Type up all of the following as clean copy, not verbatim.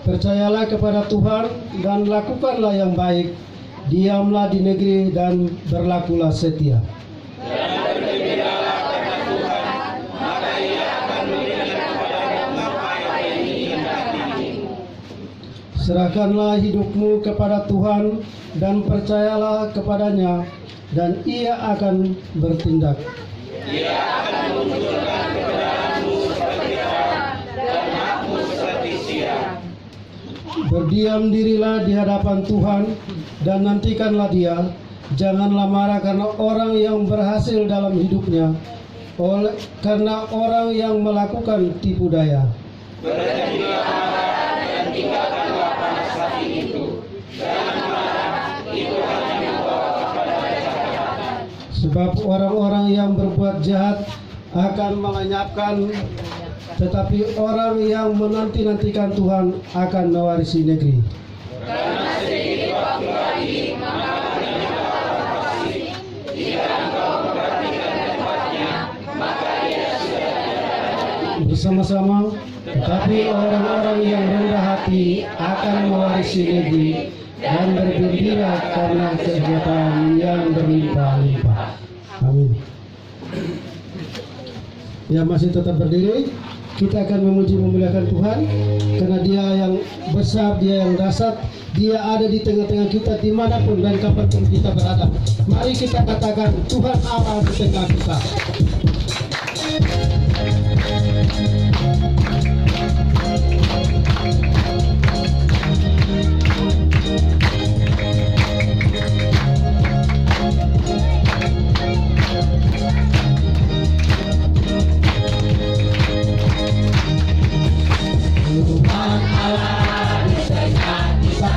Percayalah kepada Tuhan dan lakukanlah yang baik. Diamlah di negeri dan berlakulah setia. Serahkanlah hidupmu kepada Tuhan dan percayalah kepadanya, dan Ia akan bertindak. Dia akan memunculkan kebenaranmu seperti terang dan hakmu seperti siang. Berdiam dirilah di hadapan Tuhan dan nantikanlah Dia. Janganlah marah karena orang yang berhasil dalam hidupnya, karena orang yang melakukan tipu daya. Berhentilah marah dan tinggalkanlah panas hati itu. Jangan marah, itu hanya membawa kepada kejahatan. Sebab orang-orang yang berbuat jahat akan melenyapkan, tetapi orang yang menanti-nantikan Tuhan akan mewarisi negeri. Karena sedikit waktu lagi, maka menyebabkan pasti. Jika engkau memperhatikan tempatnya, maka ia sudah ada. Bersama-sama, tetapi orang-orang yang rendah hati akan mewarisi negeri dan bergembira karena kesejahteraan yang berlimpah-limpah. Amin. Ya, masih tetap berdiri. Kita akan memuji memuliakan Tuhan karena Dia yang besar, Dia yang dahsyat, Dia ada di tengah-tengah kita dimanapun dan kapanpun kita berada. Mari kita katakan, Tuhan Allah di tengah kita. Tuhan Allah di tengah kita.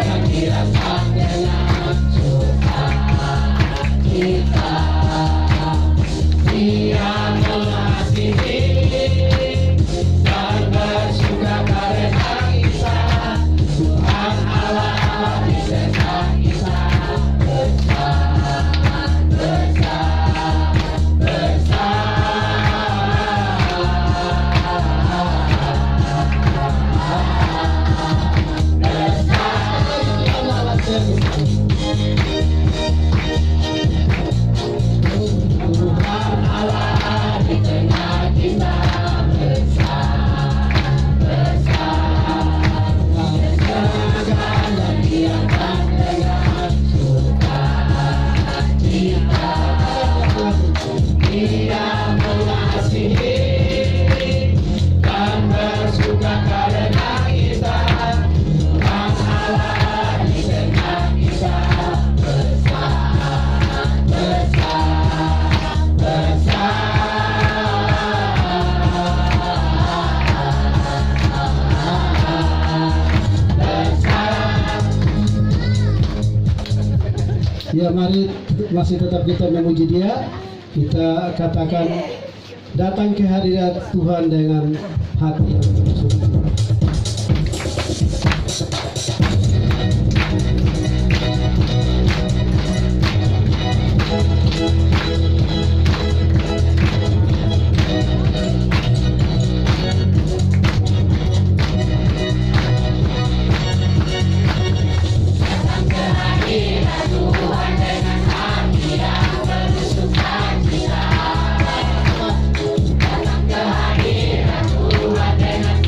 Yang dirasakan dengan suka kita. Dia mengasihi dan bersuka karena kita. Tuhan Allah di tengah kita. Tuhan Allah di tengah kita dan Dia akan dengan suka cita. Dia mengasihi dan bersuka karena kita. Tuhan Allah di tengah kita Ya, mari masih tetap kita memuji Dia. Kita katakan, datang ke hadirat Tuhan dengan hati yang bersungguh. Tuhan dengan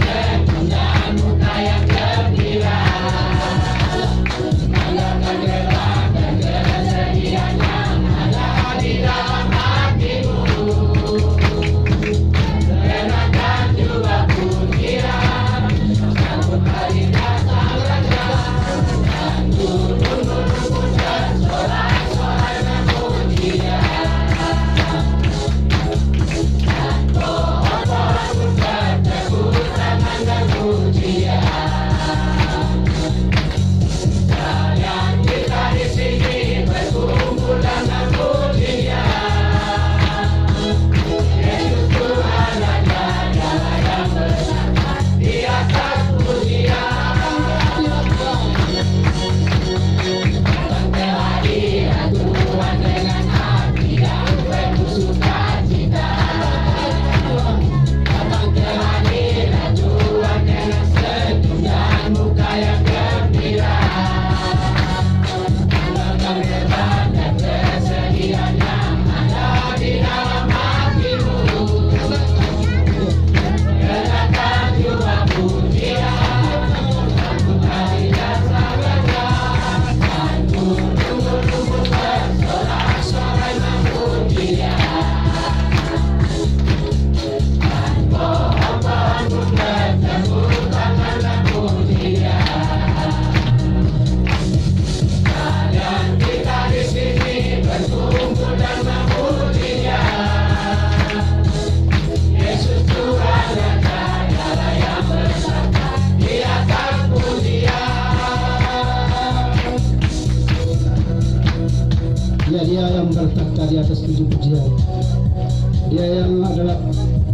Dia yang adalah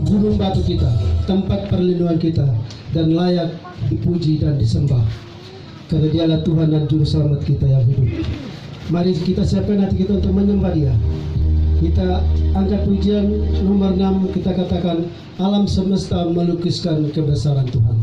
gunung batu kita, tempat perlindungan kita, dan layak dipuji dan disembah. Karena dialah Tuhan dan Juru Selamat kita yang hidup. Mari kita siapkan hati kita untuk menyembah Dia. Kita angkat pujian nomor 6, kita katakan alam semesta melukiskan kebesaran Tuhan.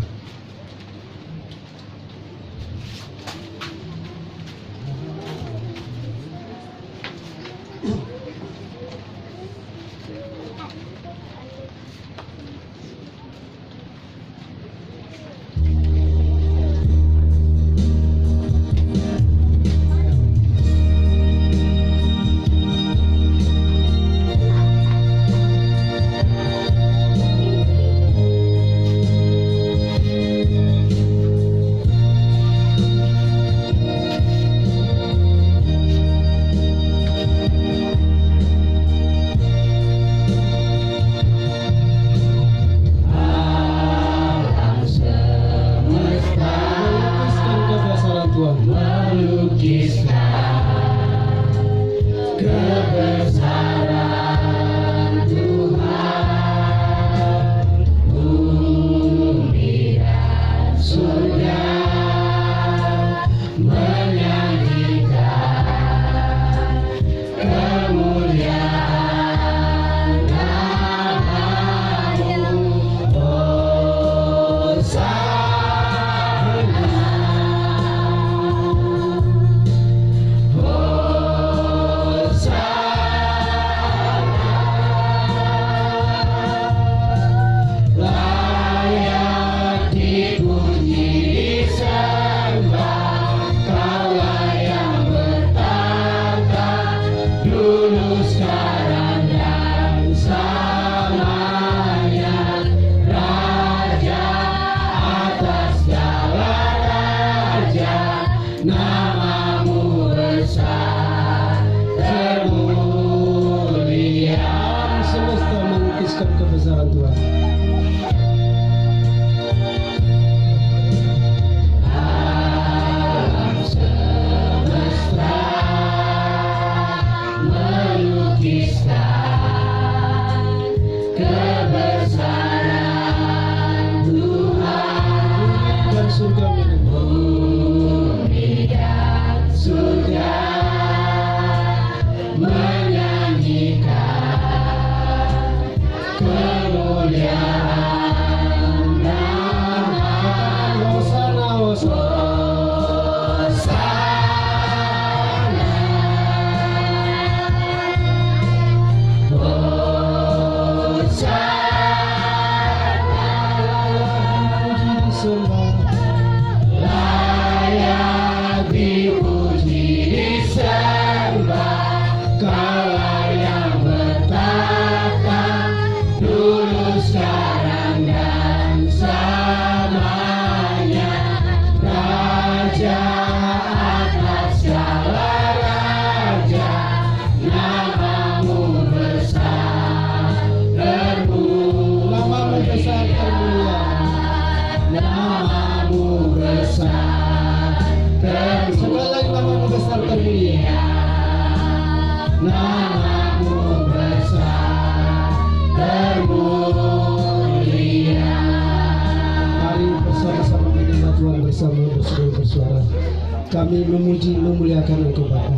Kami memuji, memuliakan Engkau Bapa.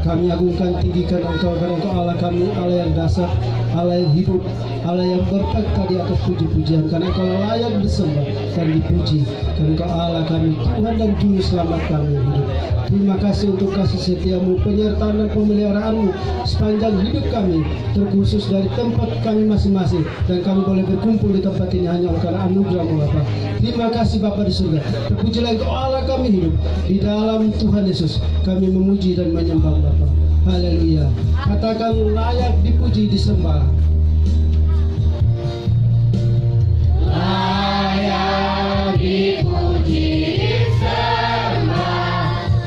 Kami agungkan, tinggikan Engkau, karena Engkau Allah kami, Allah yang dasar, Allah yang hidup, Allah yang bertakhta di atas puji-pujian. Karena Engkau layak disembah dan dipuji. Karena Engkau Allah kami, Tuhan dan Juru Selamat kami hidup. Terima kasih untuk kasih setiamu, penyertaan dan pemeliharaanmu sepanjang hidup kami, terkhusus dari tempat kami masing-masing. Dan kami boleh berkumpul di tempat ini hanya karena anugerah-Mu Bapa. Terima kasih Bapa di surga. Terpujilah Engkau Allah kami hidup. Di dalam Tuhan Yesus kami memuji dan menyembah Bapa. Haleluya. Katakan layak dipuji, disembah. Layak dipuji, disembah,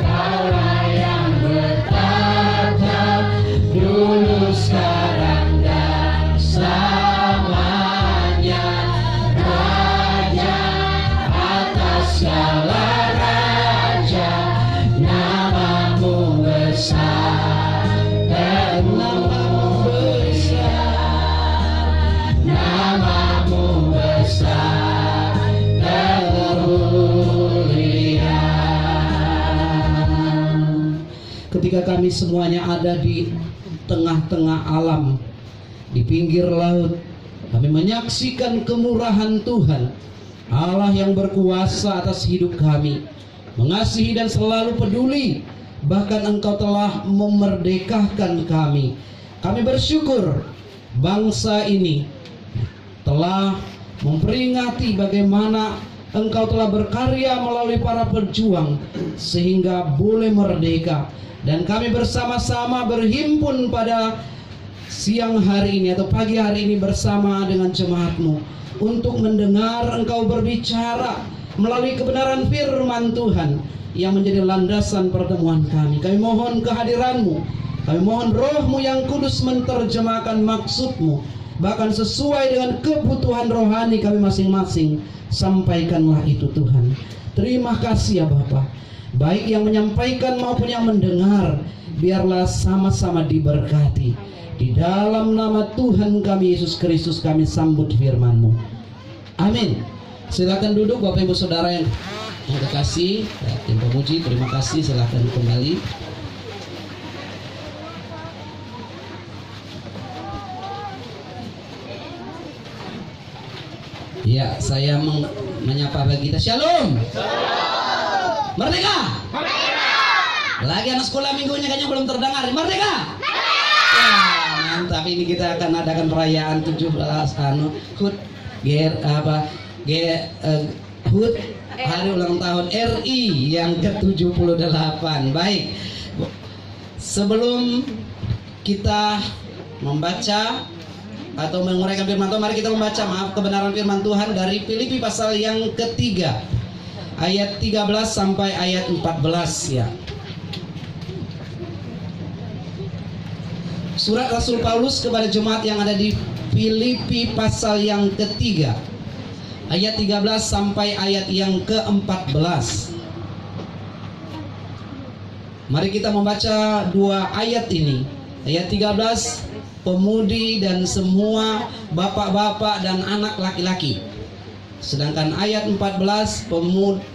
Kaulah yang bertata dulu, sekarang dan selamanya. Raja atas segala raja, namamu besar dan namamu besar. ketika kami semuanya ada di tengah-tengah alam, di pinggir laut, kami menyaksikan kemurahan Tuhan, Allah yang berkuasa atas hidup kami, mengasihi dan selalu peduli. Bahkan Engkau telah memerdekakan kami. Kami bersyukur bangsa ini telah memperingati bagaimana Engkau telah berkarya melalui para pejuang sehingga boleh merdeka. Dan kami bersama-sama berhimpun pada siang hari ini atau pagi hari ini bersama dengan jemaat-Mu untuk mendengar Engkau berbicara melalui kebenaran firman Tuhan yang menjadi landasan pertemuan kami. Kami mohon kehadiran-Mu, kami mohon Roh-Mu yang kudus menerjemahkan maksud-Mu, bahkan sesuai dengan kebutuhan rohani kami masing-masing. Sampaikanlah itu Tuhan. Terima kasih ya Bapa, baik yang menyampaikan maupun yang mendengar, biarlah sama-sama diberkati. Di dalam nama Tuhan kami Yesus Kristus kami sambut firman-Mu. Amin. Silakan duduk Bapak Ibu Saudara yang kekasih, tim pemuji, terima kasih. Silakan kembali. Ya, saya menyapa bagi kita. Shalom. Merdeka. Lagi anak sekolah minggunya kayaknya belum terdengar. Merdeka. Ya, mantap. Ini kita akan adakan perayaan 17 HUT HUT hari ulang tahun RI yang ke-78. Baik. Sebelum kita membaca atau menguraikan firman Tuhan, mari kita membaca kebenaran firman Tuhan dari Filipi pasal yang ketiga ayat 13 sampai ayat 14 ya. Surat Rasul Paulus kepada jemaat yang ada di Filipi pasal yang ketiga ayat 13 sampai ayat yang ke-14. Mari kita membaca dua ayat ini. Ayat 13, pemudi dan semua bapak-bapak dan anak laki-laki. Sedangkan ayat 14, pemudi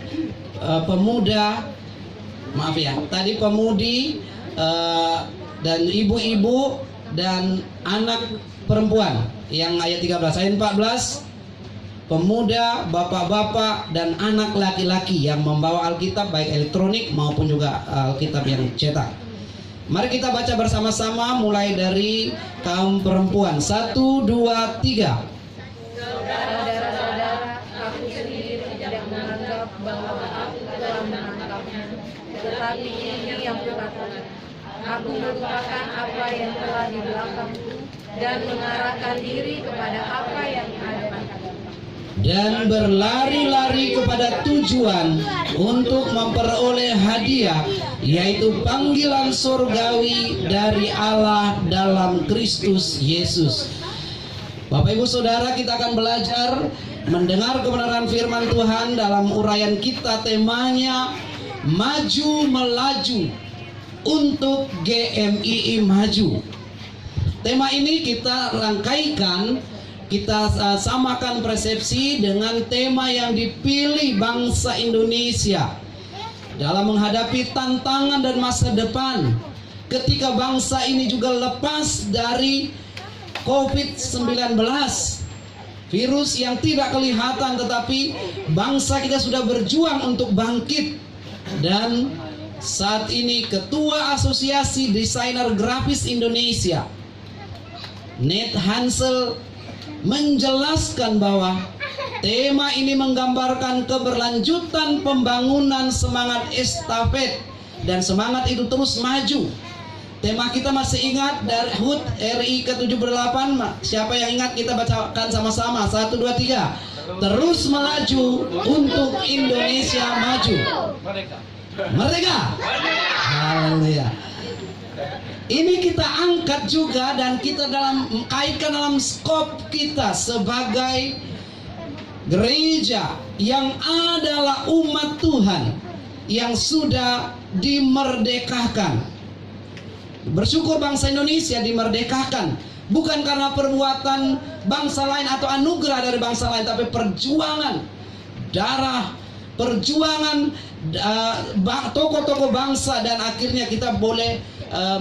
dan ibu-ibu dan anak perempuan. Yang ayat 13, ayat 14, pemuda, bapak-bapak dan anak laki-laki yang membawa Alkitab baik elektronik maupun juga Alkitab yang cetak. Mari kita baca bersama-sama mulai dari kaum perempuan. 1, 2, 3. Saudara-saudara, aku sendiri tidak menganggap bahwa aku telah menangkapnya, tetapi ini yang kukatakan. Aku melupakan apa yang telah di belakangku dan mengarahkan diri kepada apa yang ada. Dan berlari-lari kepada tujuan untuk memperoleh hadiah, yaitu panggilan surgawi dari Allah dalam Kristus Yesus. Bapak Ibu Saudara, kita akan belajar mendengar kebenaran firman Tuhan. Dalam uraian kita temanya maju melaju untuk GMII maju. Tema ini kita rangkaikan, kita samakan persepsi dengan tema yang dipilih bangsa Indonesia dalam menghadapi tantangan dan masa depan ketika bangsa ini juga lepas dari COVID-19, virus yang tidak kelihatan, tetapi bangsa kita sudah berjuang untuk bangkit. Dan saat ini Ketua Asosiasi Desainer Grafis Indonesia, Ned Hansel, menjelaskan bahwa tema ini menggambarkan keberlanjutan pembangunan semangat estafet dan semangat itu terus maju. Tema kita masih ingat dari HUT RI ke-78. Siapa yang ingat? Kita bacakan sama-sama. 1, 2, 3. Terus melaju untuk Indonesia maju. Merdeka. Haleluya. Ini kita angkat juga dan kita kaitkan dalam skop kita sebagai gereja yang adalah umat Tuhan yang sudah dimerdekakan. Bersyukur bangsa Indonesia dimerdekakan bukan karena perbuatan bangsa lain atau anugerah dari bangsa lain, tapi perjuangan darah perjuangan tokoh-tokoh bangsa, dan akhirnya kita boleh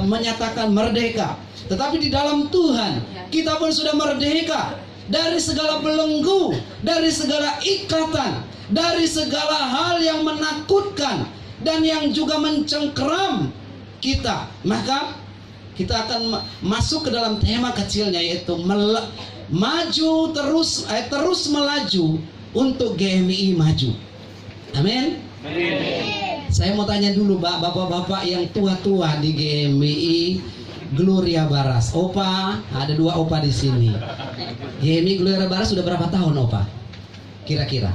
menyatakan merdeka. Tetapi di dalam Tuhan kita pun sudah merdeka dari segala belenggu, dari segala ikatan, dari segala hal yang menakutkan dan yang juga mencengkeram kita. Maka kita akan masuk ke dalam tema kecilnya, yaitu maju terus melaju untuk GMI maju. Amin. Saya mau tanya dulu bapak-bapak yang tua-tua di GMI Gloria Baras. Opa, ada 2 opa di sini. GMI Gloria Baras sudah berapa tahun, opa? Kira-kira?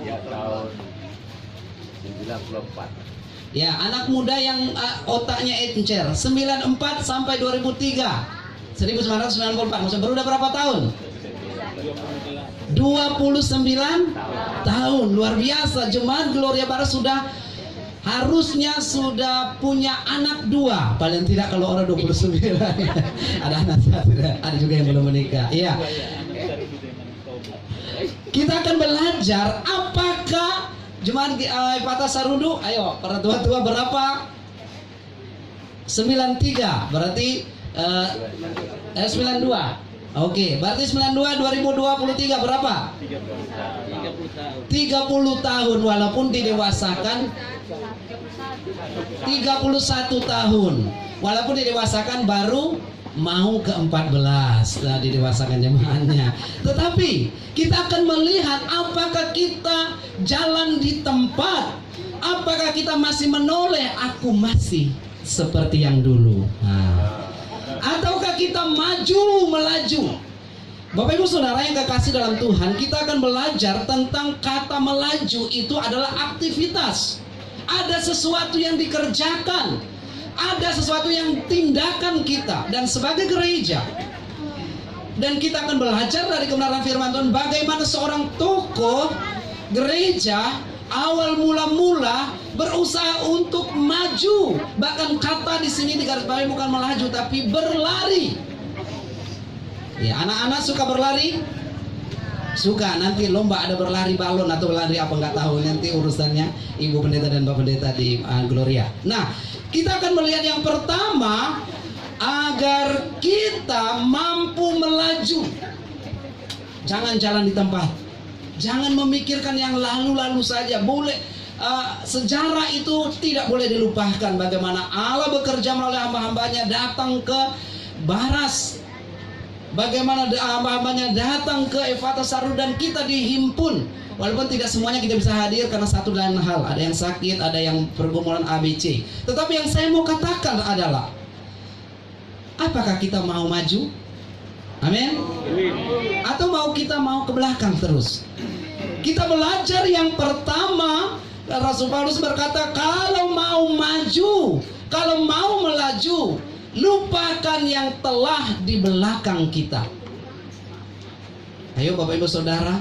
Tahun 94. Ya, anak muda yang otaknya encer, 94 sampai 2003. 1994. Maksudnya baru udah berapa tahun? 29 tahun. Luar biasa. Jemaat Gloria Baras harusnya sudah punya anak 2, paling tidak kalau orang 29. Ada anak 1, ada juga yang belum menikah. Iya. Kita akan belajar apakah jemaat Epata Sarudu, ayo para tua-tua berapa? 93, berarti 92. Oke, berarti 92 2023 berapa? 30 tahun, walaupun didewasakan 31 tahun. Walaupun didewasakan baru mau ke 14 didewasakan jemaahnya. Tetapi kita akan melihat apakah kita jalan di tempat, apakah kita masih menoleh aku masih seperti yang dulu. Ataukah kita melaju. Bapak Ibu Saudara yang kekasih dalam Tuhan, kita akan belajar tentang kata melaju itu adalah aktivitas. Ada sesuatu yang dikerjakan, ada sesuatu yang tindakan kita, dan sebagai gereja. Dan kita akan belajar dari kebenaran firman Tuhan bagaimana seorang tokoh gereja awal mula-mula berusaha untuk maju. Bahkan kata di sini digarisbawahi bukan melaju tapi berlari. Ya, anak-anak suka berlari? Suka. Nanti lomba ada berlari balon atau berlari apa nggak tahu, nanti urusannya Ibu Pendeta dan Bapak Pendeta di Gloria. Nah, kita akan melihat yang pertama, agar kita mampu melaju. Jangan jalan di tempat. Jangan memikirkan yang lalu-lalu saja. Boleh sejarah itu tidak boleh dilupakan. Bagaimana Allah bekerja melalui hamba-hambanya datang ke Baras, bagaimana hamba-hambanya datang ke Epata Sarudu, dan kita dihimpun. Walaupun tidak semuanya kita bisa hadir karena satu dan hal, ada yang sakit, ada yang pergumulan ABC. Tetapi yang saya mau katakan adalah, apakah kita mau maju? Amin. Atau kita mau ke belakang terus? Kita belajar yang pertama, Rasul Paulus berkata, kalau mau maju, kalau mau melaju, lupakan yang telah di belakang kita. Ayo Bapak Ibu Saudara,